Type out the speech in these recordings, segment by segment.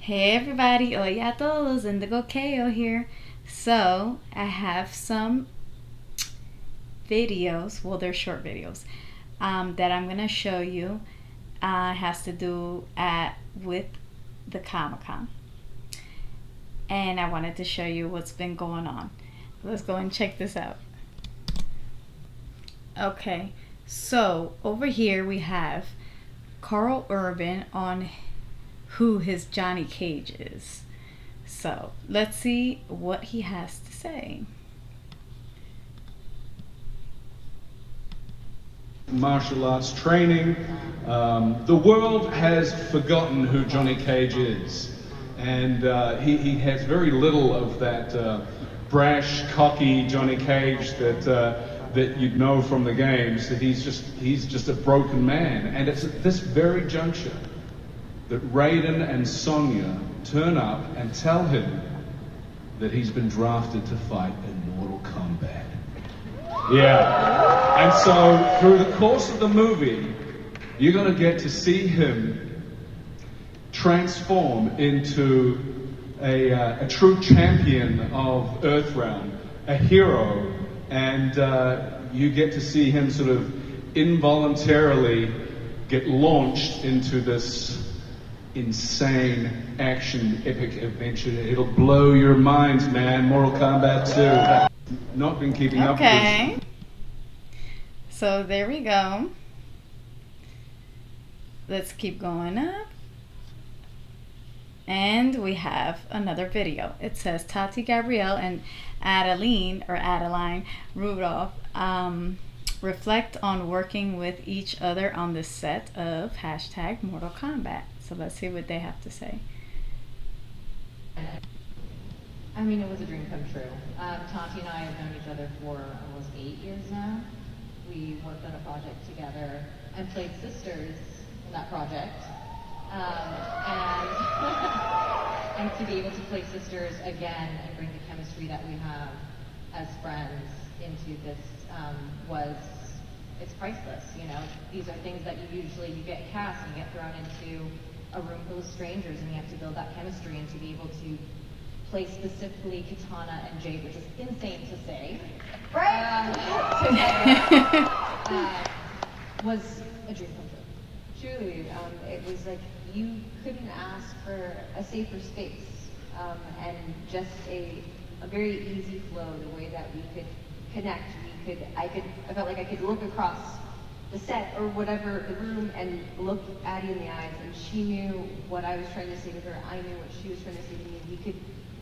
Hey everybody, hola a todos, Indigo Ko here. So, I have some videos, well, they're short videos, that I'm going to show you. Has to do with the Comic Con. And I wanted to show you what's been going on. Let's go and check this out. Okay, so over here we have Carl Urban on who his Johnny Cage is. So let's see what he has to say. Martial arts training. The world has forgotten who Johnny Cage is, and he has very little of that brash, cocky Johnny Cage that you'd know from the games. That he's just a broken man, and it's at this very juncture that Raiden and Sonya turn up and tell him that he's been drafted to fight in Mortal Kombat. Yeah. And so through the course of the movie, you're going to get to see him transform into a true champion of Earthrealm, a hero, and you get to see him sort of involuntarily get launched into this insane action epic adventure. It'll blow your minds, man. Mortal Kombat 2. Not been keeping up with Okay. So there we go. Let's keep going up. And we have another video. It says Tati Gabrielle and Adeline Rudolph reflect on working with each other on the set of #Mortal Kombat. So let's see what they have to say. I mean, it was a dream come true. Tati and I have known each other for almost 8 years now. We worked on a project together and played sisters in that project. And to be able to play sisters again and bring the chemistry that we have as friends into this it's priceless, you know. These are things that you get cast and you get thrown into a room full of strangers and you have to build that chemistry, and to be able to play specifically Katana and Jade, which is insane to say, right? Was a dream come true. Truly, it was like you couldn't ask for a safer space, and just a very easy flow. The way that we could connect, I felt like I could look across the set or whatever the room and look Addie in the eyes, and she knew what I was trying to say to her. I knew what she was trying to say to me. We could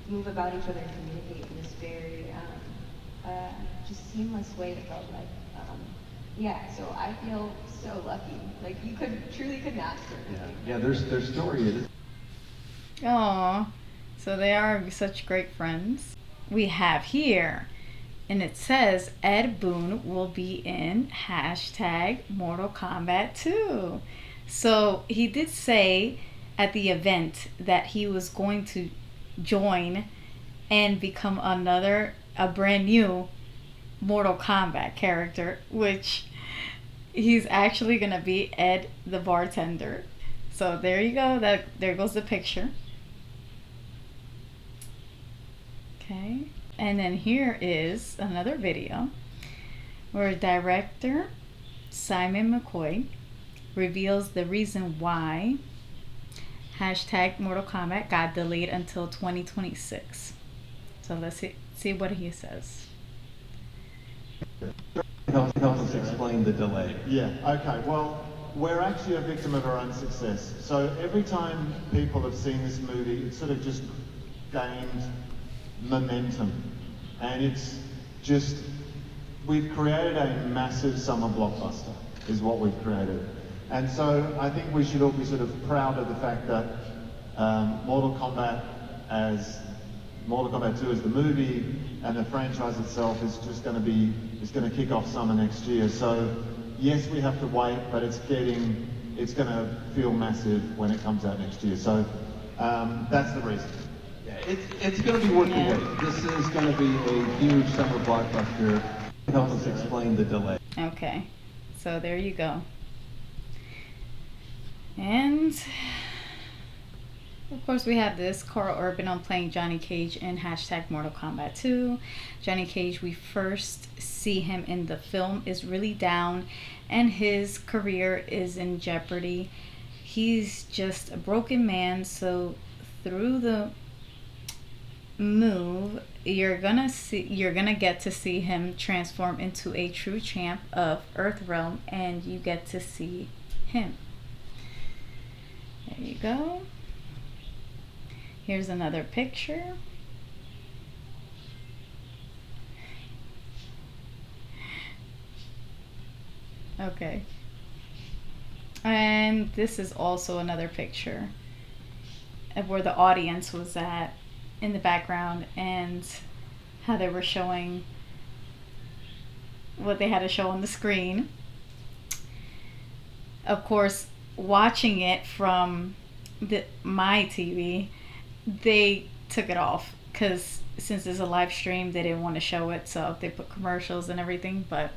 move about each other and communicate in this very just seamless way that felt like so I feel so lucky. Like you truly couldn't ask for anything. Yeah, their story is. Aww. So they are such great friends. We have here, and it says Ed Boon will be in #Mortal Kombat 2. So he did say at the event that he was going to join and become a brand new Mortal Kombat character, which he's actually gonna be Ed the bartender. So there you go. There goes the picture. Okay, and then here is another video where director Simon McCoy reveals the reason why #Mortal Kombat got delayed until 2026. So let's see what he says. Help us explain the delay. Yeah, okay. Well, we're actually a victim of our own success. So every time people have seen this movie, it's sort of just gained momentum. And it's just, we've created a massive summer blockbuster, is what we've created. And so I think we should all be sort of proud of the fact that Mortal Kombat 2 is the movie, and the franchise itself is just going to kick off summer next year. So yes, we have to wait, but it's going to feel massive when it comes out next year. So that's the reason. Yeah, it's going to be worth the wait. This is going to be a huge summer blockbuster. Help us explain the delay. Okay, so there you go. And Of course, we have this Carl Urban on playing Johnny Cage in Mortal Kombat 2. Johnny Cage, we first see him in the film, is really down and his career is in jeopardy. He's just a broken man, so through the move, you're gonna get to see him transform into a true champ of Earthrealm, and you get to see him. There you go. Here's another picture. Okay. And this is also another picture of where the audience was at in the background and how they were showing what they had to show on the screen. Of course, watching it from my TV, they took it off because since it's a live stream, they didn't want to show it, so they put commercials and everything, but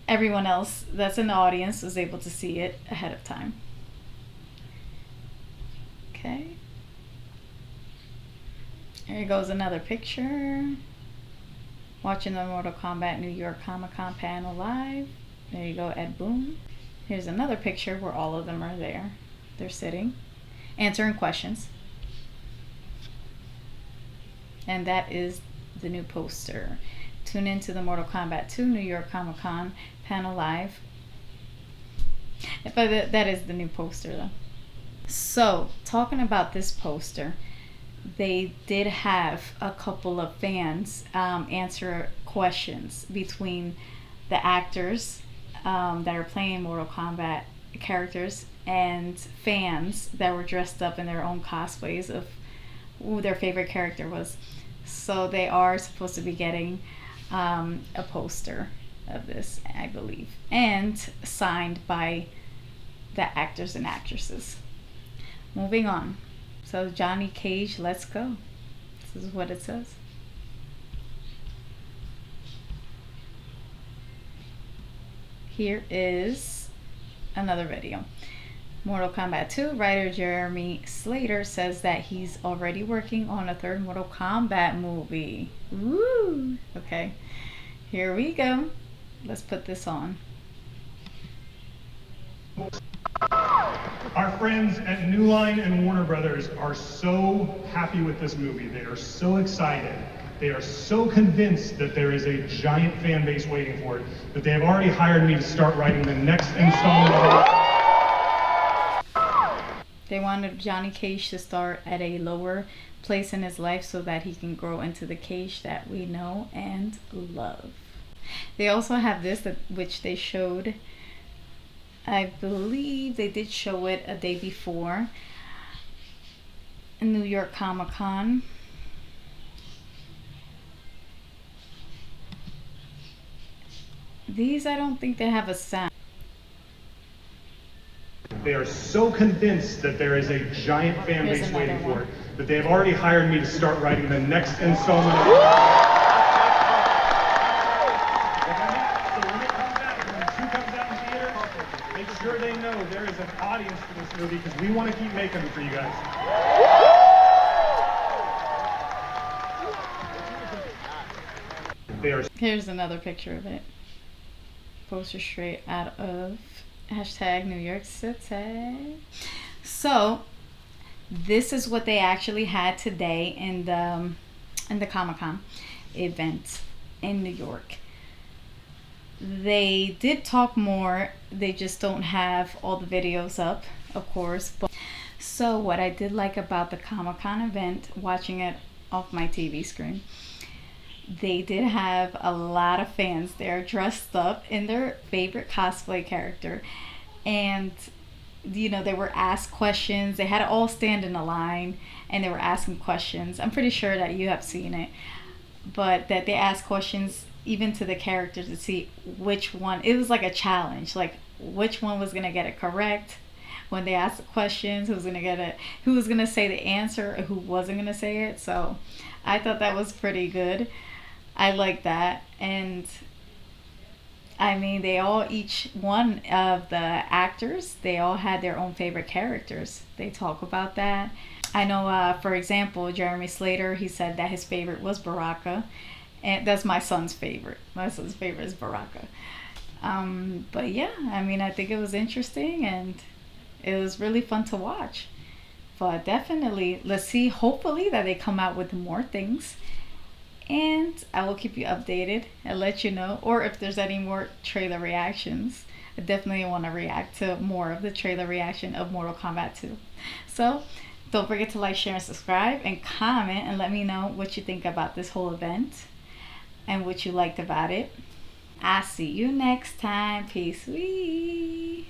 everyone else that's in the audience was able to see it ahead of time. Okay. Here goes another picture. Watching the Mortal Kombat New York Comic Con panel live. There you go, Ed Boon. Here's another picture where all of them are there. They're sitting, answering questions. And that is the new poster. Tune into the Mortal Kombat 2 New York Comic Con panel live. But that is the new poster though. So, talking about this poster, they did have a couple of fans answer questions between the actors that are playing Mortal Kombat characters and fans that were dressed up in their own cosplays of who their favorite character was. So they are supposed to be getting a poster of this, I believe, and signed by the actors and actresses. Moving on. So Johnny Cage, let's go. This is what it says. Here is another video. Mortal Kombat 2 writer Jeremy Slater says that he's already working on a third Mortal Kombat movie. Woo! Okay, here we go. Let's put this on. Our friends at New Line and Warner Brothers are so happy with this movie. They are so excited. They are so convinced that there is a giant fan base waiting for it that they have already hired me to start writing the next installment of it. They wanted Johnny Cage to start at a lower place in his life so that he can grow into the Cage that we know and love. They also have this, which they showed, I believe they did show it a day before in New York Comic Con. These, I don't think they have a sound. They are so convinced that there is a giant fan base waiting for it that they have already hired me to start writing the next installment of it. So when it comes out, when 2 comes out in theater, make sure they know there is an audience for this movie because we want to keep making them for you guys. Here's another picture of it. Poster straight out of New York City. So this is what they actually had today in the Comic-Con event in New York. They did talk more, they just don't have all the videos up, of course. But so what I did like about the Comic-Con event, watching it off my TV screen, they did have a lot of fans there dressed up in their favorite cosplay character, and you know, they were asked questions. They had to all stand in a line and they were asking questions. I'm pretty sure that you have seen it, but that they asked questions even to the characters to see which one. It was like a challenge, like which one was gonna get it correct when they asked the questions, who was gonna get it, who was gonna say the answer, or who wasn't gonna say it. So I thought that was pretty good. I like that. And I mean, they all, each one of the actors, they all had their own favorite characters. They talk about that. I know, for example, Jeremy Slater, he said that his favorite was Baraka. And that's my son's favorite. My son's favorite is Baraka. But yeah, I mean, I think it was interesting and it was really fun to watch. But definitely, let's see, hopefully, that they come out with more things. And I will keep you updated and let you know. Or if there's any more trailer reactions, I definitely want to react to more of the trailer reaction of Mortal Kombat 2. So don't forget to like, share, and subscribe, and comment and let me know what you think about this whole event and what you liked about it. I'll see you next time. Peace. Wee.